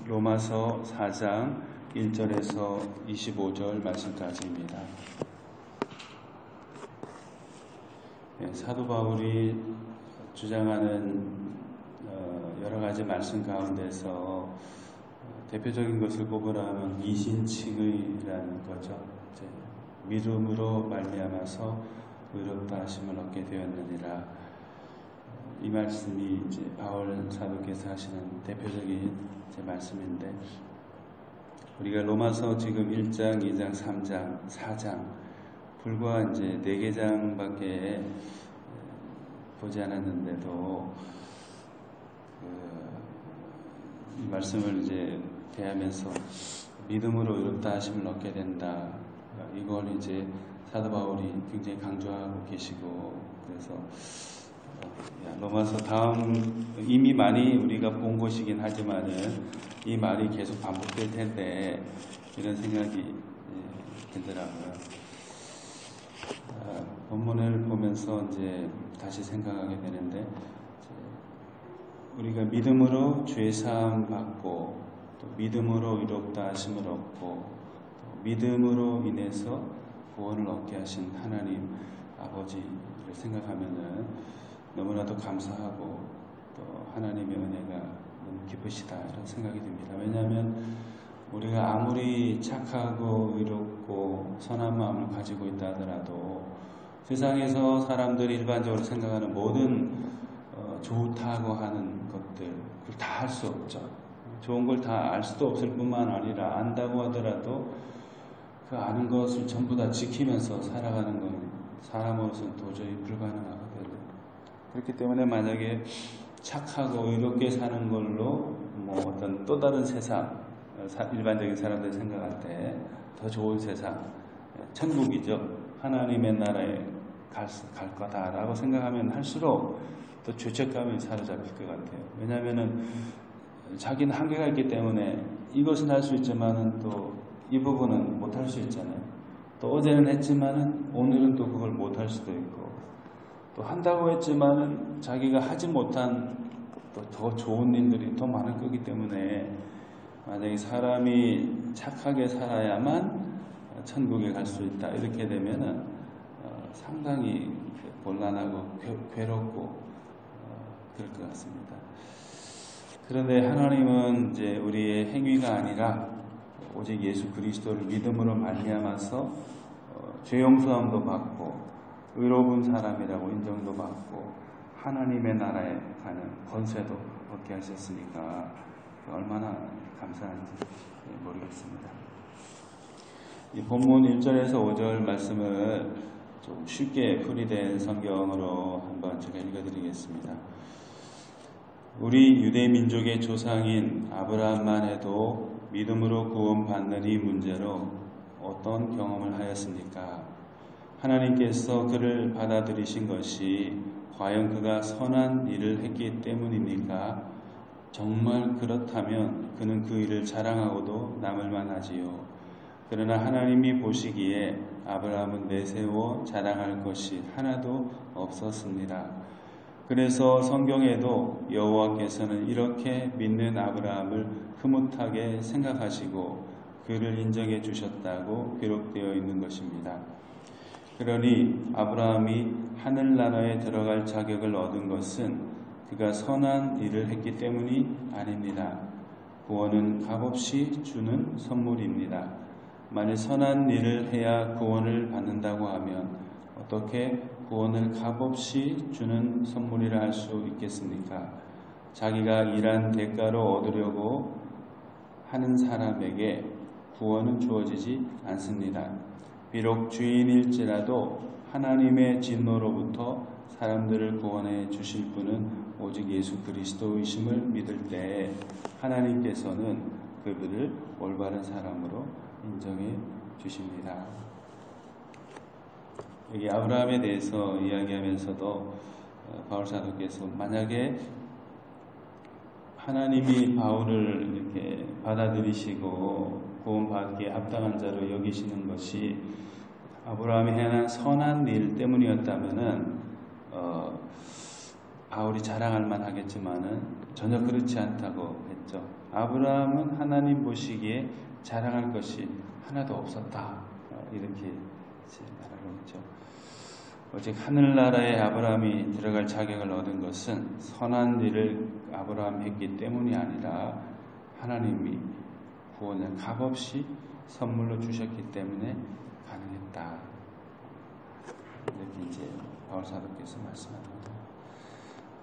로마서 4장 1절에서 25절 말씀까지입니다. 사도 바울이 주장하는 여러 가지 말씀 가운데서 대표적인 것을 꼽으라면 이신칭의라는 거죠. 믿음으로 말미암아서 의롭다 하심을 얻게 되었느니라. 이 말씀이 이제 바울 사도께서 하시는 대표적인 말씀인데, 우리가 로마서 지금 1장, 2장, 3장, 4장 불과 이제 4개장밖에 보지 않았는데도 이 말씀을 이제 대하면서 믿음으로 의롭다 하심을 얻게 된다. 이걸 이제 사도 바울이 굉장히 강조하고 계시고, 그래서 로마서 다음 이미 많이 우리가 본 것이긴 하지만은 이 말이 계속 반복될 텐데 이런 생각이 들더라고요. 본문을 보면서 이제 다시 생각하게 되는데, 우리가 믿음으로 죄 사함 받고 또 믿음으로 의롭다 하심을 얻고 또 믿음으로 인해서 구원을 얻게 하신 하나님 아버지를 생각하면은 너무나도 감사하고 또 하나님의 은혜가 너무 기쁘시다 이런 생각이 듭니다. 왜냐하면 우리가 아무리 착하고 의롭고 선한 마음을 가지고 있다 하더라도 세상에서 사람들이 일반적으로 생각하는 모든 좋다고 하는 것들 그걸 다 할 수 없죠. 좋은 걸 다 알 수도 없을 뿐만 아니라 안다고 하더라도 그 아는 것을 전부 다 지키면서 살아가는 건 사람으로서는 도저히 불가능하거든요. 그렇기 때문에 만약에 착하고 의롭게 사는 걸로 어떤 또 다른 세상, 일반적인 사람들이 생각할 때 더 좋은 세상, 천국이죠. 하나님의 나라에 갈 거다라고 생각하면 할수록 또 죄책감이 사로잡힐 것 같아요. 왜냐하면은 자기는 한계가 있기 때문에 이것은 할 수 있지만은 또 이 부분은 못 할 수 있잖아요. 또 어제는 했지만은 오늘은 또 그걸 못 할 수도 있고, 또 한다고 했지만은 자기가 하지 못한 또 더 좋은 일들이 더 많을 거기 때문에 만약에 사람이 착하게 살아야만 천국에 갈 수 있다 이렇게 되면은 상당히 곤란하고 괴롭고 그럴 것 같습니다. 그런데 하나님은 이제 우리의 행위가 아니라 오직 예수 그리스도를 믿음으로 말미암아서 죄 용서함도 받고 의로운 사람이라고 인정도 받고 하나님의 나라에 가는 권세도 얻게 하셨으니까 얼마나 감사한지 모르겠습니다. 이 본문 1절에서 5절 말씀을 좀 쉽게 풀이된 성경으로 한번 제가 읽어드리겠습니다. 우리 유대 민족의 조상인 아브라함만 해도 믿음으로 구원받는 이 문제로 어떤 경험을 하였습니까? 하나님께서 그를 받아들이신 것이 과연 그가 선한 일을 했기 때문입니까? 정말 그렇다면 그는 그 일을 자랑하고도 남을 만하지요. 그러나 하나님이 보시기에 아브라함은 내세워 자랑할 것이 하나도 없었습니다. 그래서 성경에도 여호와께서는 이렇게 믿는 아브라함을 흐뭇하게 생각하시고 그를 인정해 주셨다고 기록되어 있는 것입니다. 그러니 아브라함이 하늘나라에 들어갈 자격을 얻은 것은 그가 선한 일을 했기 때문이 아닙니다. 구원은 값없이 주는 선물입니다. 만일 선한 일을 해야 구원을 받는다고 하면 어떻게 구원을 값없이 주는 선물이라 할 수 있겠습니까? 자기가 일한 대가로 얻으려고 하는 사람에게 구원은 주어지지 않습니다. 비록 주인일지라도 하나님의 진노로부터 사람들을 구원해 주실 분은 오직 예수 그리스도이심을 믿을 때에 하나님께서는 그들을 올바른 사람으로 인정해 주십니다. 여기 아브라함에 대해서 이야기하면서도 바울 사도께서 만약에 하나님이 바울을 이렇게 받아들이시고 구원받기에 합당한 자로 여기시는 것이 아브라함이 행한 선한 일 때문이었다면은 바울이 자랑할 만하겠지만은 전혀 그렇지 않다고 했죠. 아브라함은 하나님 보시기에 자랑할 것이 하나도 없었다. 이렇게 말하고 있죠. 오직 하늘나라에 아브라함이 들어갈 자격을 얻은 것은 선한 일을 아브라함이 했기 때문이 아니라 하나님이 구원을 값없이 선물로 주셨기 때문에 가능했다. 이렇게 이제 바울사도께서 말씀합니다.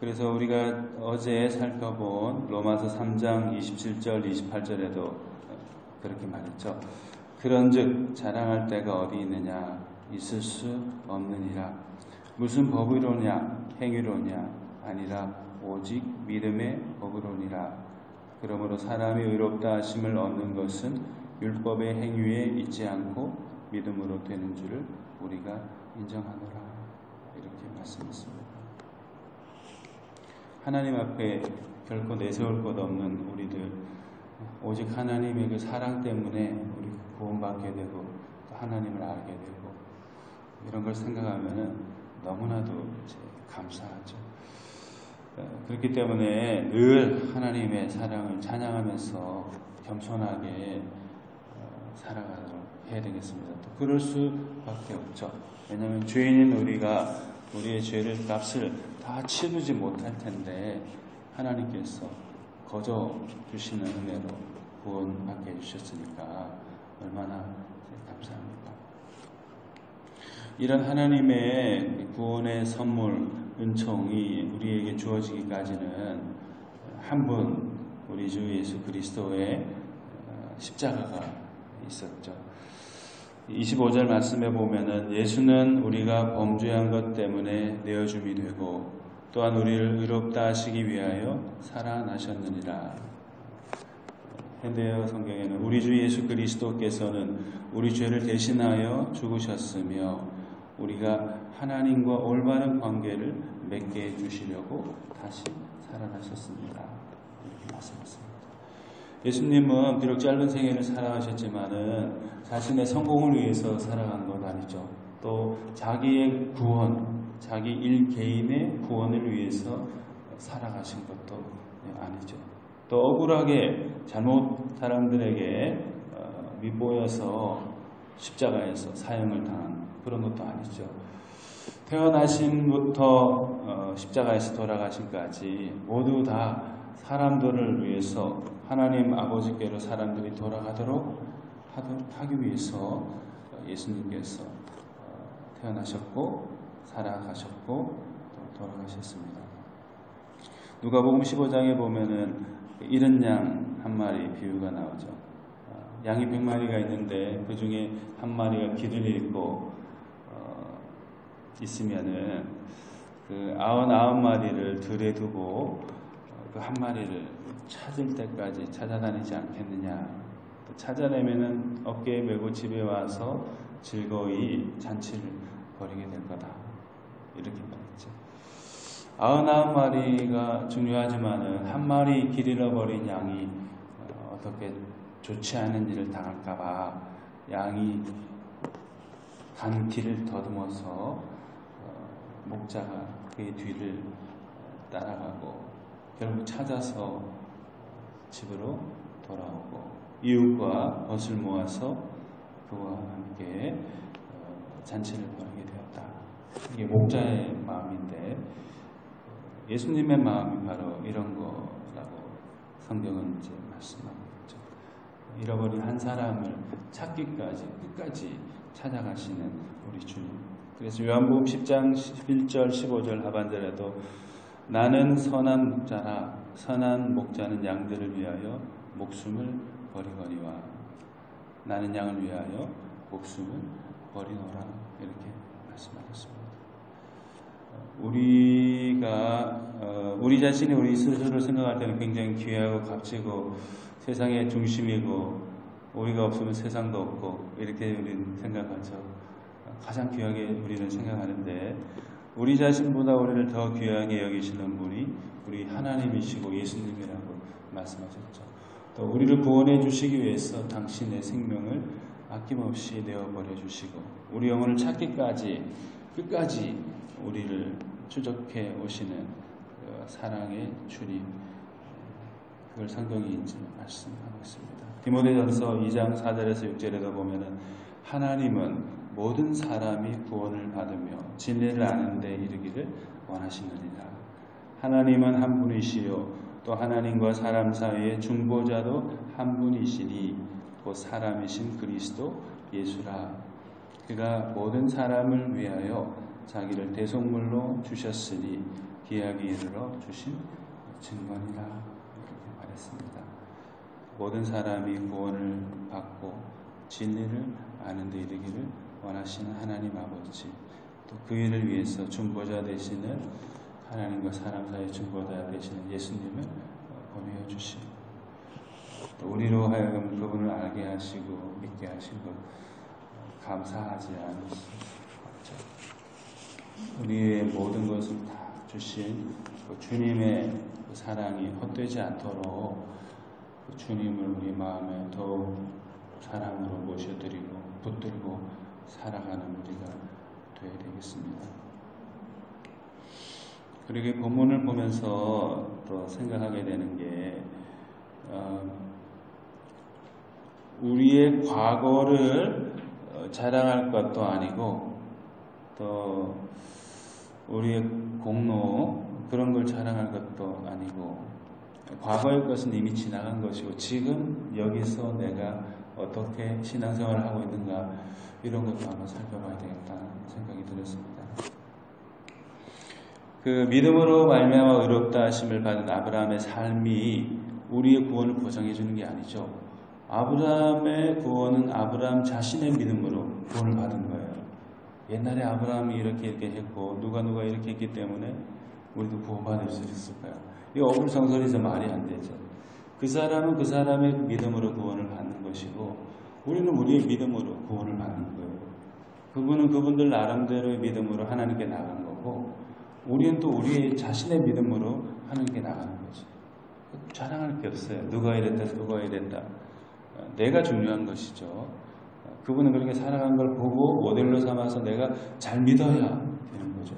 그래서 우리가 어제 살펴본 로마서 3장 27절 28절에도 그렇게 말했죠. 그런즉 자랑할 데가 어디 있느냐, 있을 수 없느니라. 무슨 법이로냐, 행위로냐, 아니라 오직 믿음의 법으로니라. 그러므로 사람이 의롭다 하심을 얻는 것은 율법의 행위에 있지 않고 믿음으로 되는 줄을 우리가 인정하노라. 이렇게 말씀했습니다. 하나님 앞에 결코 내세울 것 없는 우리들, 오직 하나님의 그 사랑 때문에 우리 구원받게 되고 또 하나님을 알게 되고 이런 걸 생각하면은 너무나도 감사하죠. 그렇기 때문에 늘 하나님의 사랑을 찬양하면서 겸손하게 살아가도록 해야 되겠습니다. 또 그럴 수밖에 없죠. 왜냐하면 죄인인 우리가 우리의 죄를 값을 다 치르지 못할 텐데 하나님께서 거저 주시는 은혜로 구원받게 해주셨으니까 얼마나 감사합니다. 이런 하나님의 구원의 선물, 은총이 우리에게 주어지기까지는 한 분, 우리 주 예수 그리스도의 십자가가 있었죠. 25절 말씀에 보면은 예수는 우리가 범죄한 것 때문에 내어줌이 되고 또한 우리를 의롭다 하시기 위하여 살아나셨느니라. 현대어 성경에는 우리 주 예수 그리스도께서는 우리 죄를 대신하여 죽으셨으며 우리가 하나님과 올바른 관계를 맺게 해주시려고 다시 살아나셨습니다. 이렇게 말씀하셨습니다. 예수님은 비록 짧은 생애를 살아가셨지만은 자신의 성공을 위해서 살아간 건 아니죠. 또 자기의 구원, 자기 일 개인의 구원을 위해서 살아가신 것도 아니죠. 또 억울하게 잘못 사람들에게 밉보여서 십자가에서 사형을 당한 그런 것도 아니죠. 태어나심부터 십자가에서 돌아가심까지 모두 다 사람들을 위해서 하나님 아버지께로 사람들이 돌아가도록 하기 위해서 예수님께서 태어나셨고 살아가셨고 또 돌아가셨습니다. 누가복음 15장에 보면은 잃은 양 한 마리 비유가 나오죠. 양이 100마리가 있는데 그 중에 한 마리가 길을 잃고 있으면은 그 99마리를 들에 두고 그 한 마리를 찾을 때까지 찾아다니지 않겠느냐. 또 찾아내면은 어깨에 메고 집에 와서 즐거이 잔치를 벌이게 될 거다. 이렇게 말했죠. 99마리가 중요하지만은 한 마리 길 잃어버린 양이 어떻게 좋지 않은 일을 당할까봐 양이 간 길을 더듬어서 목자가 그의 뒤를 따라가고 결국 찾아서 집으로 돌아오고 이웃과 벗을 모아서 그와 함께 잔치를 벌이게 되었다. 이게 목자의 마음인데 예수님의 마음이 바로 이런 거라고 성경은 이제 말씀하고 있죠. 잃어버린 한 사람을 찾기까지 끝까지 찾아가시는 우리 주님. 그래서 요한복음 10장 11절 15절 하반절에도 나는 선한 목자라 선한 목자는 양들을 위하여 목숨을 버리거니와 나는 양을 위하여 목숨을 버리노라 이렇게 말씀하셨습니다. 우리 자신이 우리 스스로를 생각할 때는 굉장히 귀하고 값지고 세상의 중심이고 우리가 없으면 세상도 없고 이렇게 우리는 생각하죠. 가장 귀하게 우리는 생각하는데 우리 자신보다 우리를 더 귀하게 여기시는 분이 우리 하나님이시고 예수님이라고 말씀하셨죠. 또 우리를 구원해 주시기 위해서 당신의 생명을 아낌없이 내어버려 주시고 우리 영혼을 찾기까지 끝까지 우리를 추적해 오시는 사랑의 주님. 그걸 성경이 이제 말씀하고 있습니다. 디모데전서 2장 4절에서 6절에도 보면은 하나님은 모든 사람이 구원을 받으며 진리를 아는 데 이르기를 원하시느니라. 하나님은 한 분이시요 또 하나님과 사람 사이의 중보자도 한 분이시니 곧 사람이신 그리스도 예수라. 그가 모든 사람을 위하여 자기를 대속물로 주셨으니 기약이 이르러 주신 증거니라. 이렇게 말했습니다. 모든 사람이 구원을 받고 진리를 아는 데 이르기를 원하시는 하나님 아버지, 또 그 일을 위해서 중보자 되시는 하나님과 사람 사이의 중보자 되시는 예수님을 보내어 주시고, 또 우리로 하여금 그분을 알게 하시고 믿게 하신 것 감사하지 않을 수 없죠. 우리의 모든 것을 다 주신 그 주님의 그 사랑이 헛되지 않도록 그 주님을 우리 마음에 더욱 사랑으로 모셔드리고 붙들고 살아가는 우리가 되어야 되겠습니다. 그리고 본문을 보면서 또 생각하게 되는 게 우리의 과거를 자랑할 것도 아니고 또 우리의 공로 그런 걸 자랑할 것도 아니고, 과거의 것은 이미 지나간 것이고 지금 여기서 내가 어떻게 신앙생활을 하고 있는가, 이런 것도 한번 살펴봐야 되겠다는 생각이 들었습니다. 그 믿음으로 말미암아 의롭다 하심을 받은 아브라함의 삶이 우리의 구원을 보장해 주는 게 아니죠. 아브라함의 구원은 아브라함 자신의 믿음으로 구원을 받은 거예요. 옛날에 아브라함이 이렇게 했고 누가 이렇게 했기 때문에 우리도 구원받을 수 있을까요? 이거 어불성설이죠. 말이 안 되죠. 그 사람은 그 사람의 믿음으로 구원을 받는 것이고 우리는 우리의 믿음으로 구원을 받는 거예요. 그분은 그분들 나름대로의 믿음으로 하나님께 나간 거고 우리는 또 우리의 자신의 믿음으로 하나님께 나가는 거죠. 자랑할 게 없어요. 누가 이랬다. 내가 중요한 것이죠. 그분은 그렇게 살아간 걸 보고 모델로 삼아서 내가 잘 믿어야 되는 거죠.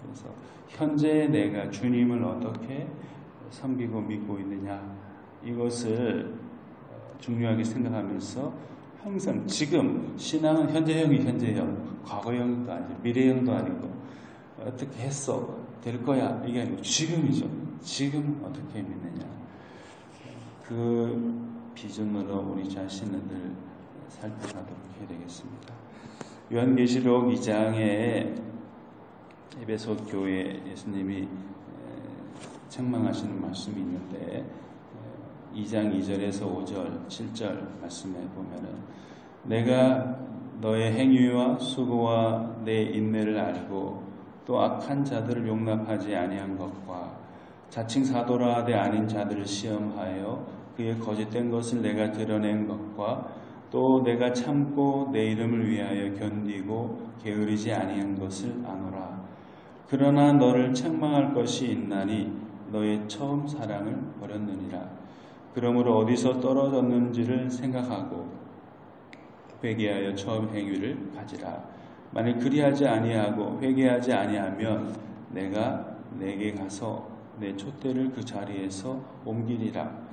그래서 현재 내가 주님을 어떻게 섬기고 믿고 있느냐, 이것을 중요하게 생각하면서 항상 지금 신앙은 현재형, 과거형도 아니고 미래형도 아니고 어떻게 했어, 될 거야, 이게 아니고 지금이죠. 지금 어떻게 믿느냐, 그 비전으로 우리 자신을 살펴가도록 해야 되겠습니다. 요한계시록 2장에 에베소 교회 예수님이 책망하시는 말씀이 있는데 2장 2절에서 5절, 7절 말씀에 보면은 내가 너의 행위와 수고와 내 인내를 알고 또 악한 자들을 용납하지 아니한 것과 자칭 사도라 하되 아닌 자들을 시험하여 그의 거짓된 것을 내가 드러낸 것과 또 내가 참고 내 이름을 위하여 견디고 게으르지 아니한 것을 아노라. 그러나 너를 책망할 것이 있나니 너의 처음 사랑을 버렸느니라. 그러므로 어디서 떨어졌는지를 생각하고 회개하여 처음 행위를 가지라. 만일 그리하지 아니하고 회개하지 아니하면 내가 내게 가서 내 촛대를 그 자리에서 옮기리라.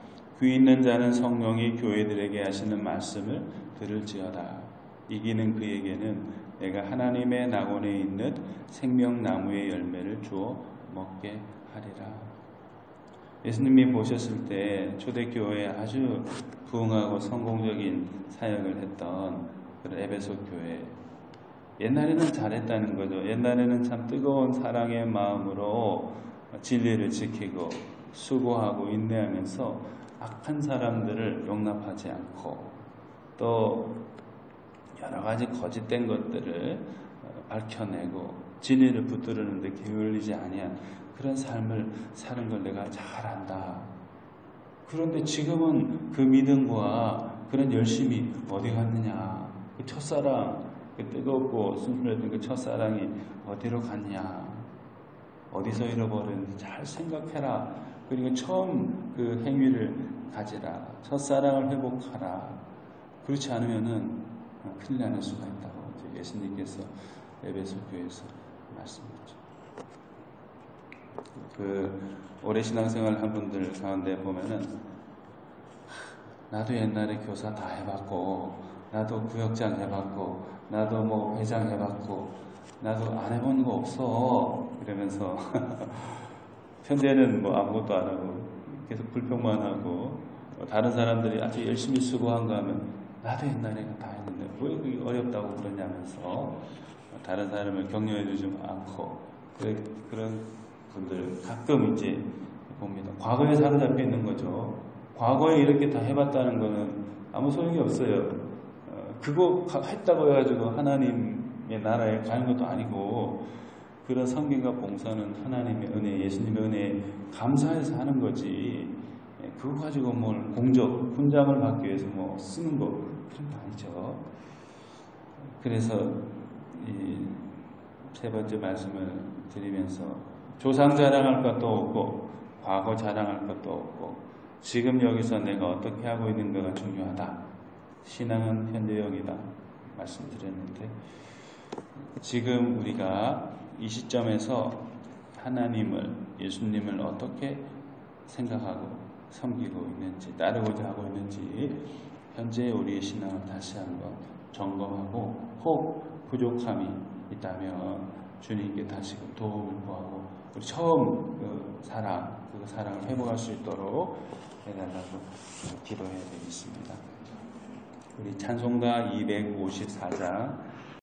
귀 있는 자는 성령이 교회들에게 하시는 말씀을 들을지어다. 이기는 그에게는 내가 하나님의 낙원에 있는 생명나무의 열매를 주어 먹게 하리라. 예수님이 보셨을 때 초대교회에 아주 부흥하고 성공적인 사역을 했던 그런 에베소 교회, 옛날에는 잘했다는 거죠. 옛날에는 참 뜨거운 사랑의 마음으로 진리를 지키고 수고하고 인내하면서 악한 사람들을 용납하지 않고 또 여러 가지 거짓된 것들을 밝혀내고 진리를 붙들었는데 게을리지 아니한 그런 삶을 사는 걸 내가 잘 안다. 그런데 지금은 그 믿음과 그런 열심이 어디 갔느냐. 그 첫사랑, 그 뜨겁고 순수했던 그 첫사랑이 어디로 갔냐. 어디서 잃어버렸는지 잘 생각해라. 그리고 처음 그 행위를 가지라. 첫사랑을 회복하라. 그렇지 않으면은 큰일 나는 수가 있다고 예수님께서 에베소 교회에서 말씀하셨죠. 오래 신앙생활 한 분들 가운데 보면은 나도 옛날에 교사 다 해봤고, 나도 구역장 해봤고, 나도 뭐 회장 해봤고, 나도 안 해본 거 없어 이러면서 현재는 뭐 아무것도 안 하고 계속 불평만 하고, 다른 사람들이 아주 열심히 수고한 거 하면 나도 옛날에 다 했는데 왜 그게 어렵다고 그러냐면서 다른 사람을 격려해 주지 않고, 그런 분들 가끔 이제 봅니다. 과거에 사로잡혀 있는 거죠. 과거에 이렇게 다 해봤다는 거는 아무 소용이 없어요. 그거 했다고 해가지고 하나님의 나라에 가는 것도 아니고, 그런 성경과 봉사는 하나님의 은혜, 예수님의 은혜에 감사해서 하는 거지, 그거 가지고 뭘 훈장을 받기 위해서 뭐 쓰는 거, 그런 거 아니죠. 그래서 이 세 번째 말씀을 드리면서, 조상 자랑할 것도 없고 과거 자랑할 것도 없고 지금 여기서 내가 어떻게 하고 있는가가 중요하다. 신앙은 현재형이다 말씀드렸는데, 지금 우리가 이 시점에서 하나님을, 예수님을 어떻게 생각하고 섬기고 있는지, 따르고자 하고 있는지, 현재 우리의 신앙을 다시 한번 점검하고, 혹 부족함이 있다면 주님께 다시금 도움을 구하고 우리 처음 그 사랑을 회복할 수 있도록 해달라고 기도해야 되겠습니다. 우리 찬송가 254장